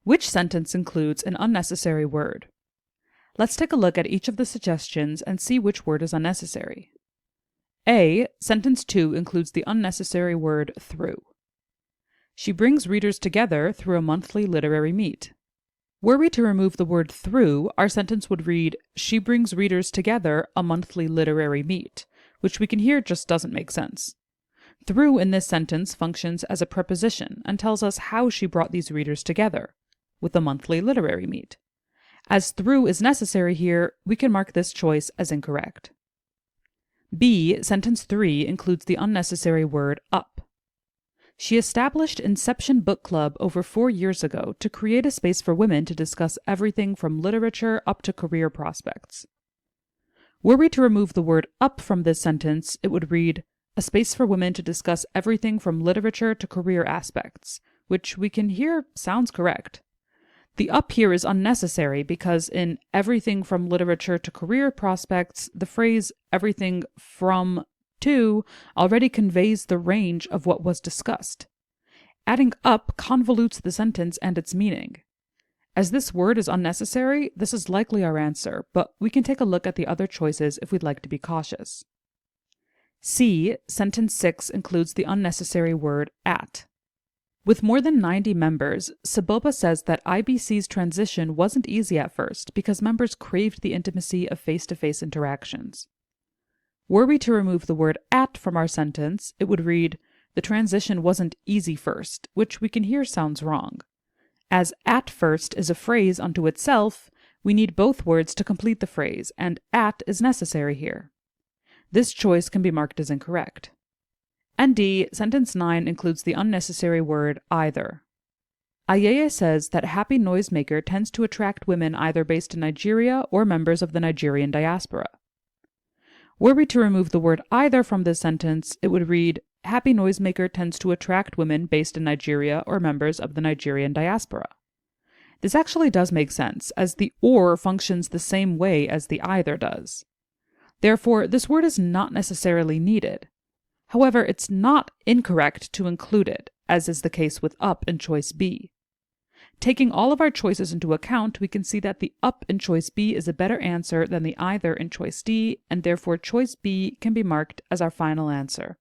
Which sentence includes an unnecessary word? Let's take a look at each of the suggestions and see which word is unnecessary. A. Sentence 2 includes the unnecessary word through. She brings readers together through a monthly literary meet. Were we to remove the word through, our sentence would read, She brings readers together a monthly literary meet, which we can hear just doesn't make sense. Through in this sentence functions as a preposition and tells us how she brought these readers together, with a monthly literary meet. As through is necessary here, we can mark this choice as incorrect. B. Sentence 3 includes the unnecessary word up. She established Inception Book Club over 4 years ago to create a space for women to discuss everything from literature up to career prospects. Were we to remove the word up from this sentence, it would read, a space for women to discuss everything from literature to career aspects, which we can hear sounds correct. The up here is unnecessary because in everything from literature to career prospects, the phrase everything from to already conveys the range of what was discussed. Adding up convolutes the sentence and its meaning. As this word is unnecessary, this is likely our answer, but we can take a look at the other choices if we'd like to be cautious. C. Sentence 6 includes the unnecessary word at. With more than 90 members, Saboba says that IBC's transition wasn't easy at first because members craved the intimacy of face-to-face interactions. Were we to remove the word at from our sentence, it would read, the transition wasn't easy first, which we can hear sounds wrong. As at first is a phrase unto itself, we need both words to complete the phrase, and at is necessary here. This choice can be marked as incorrect. And D. Sentence 9 includes the unnecessary word either. Ayeye says that Happy Noisemaker tends to attract women either based in Nigeria or members of the Nigerian diaspora. Were we to remove the word either from this sentence, it would read, Happy Noisemaker tends to attract women based in Nigeria or members of the Nigerian diaspora. This actually does make sense, as the or functions the same way as the either does. Therefore, this word is not necessarily needed. However, it's not incorrect to include it, as is the case with up in choice B. Taking all of our choices into account, we can see that the up in choice B is a better answer than the either in choice D, and therefore choice B can be marked as our final answer.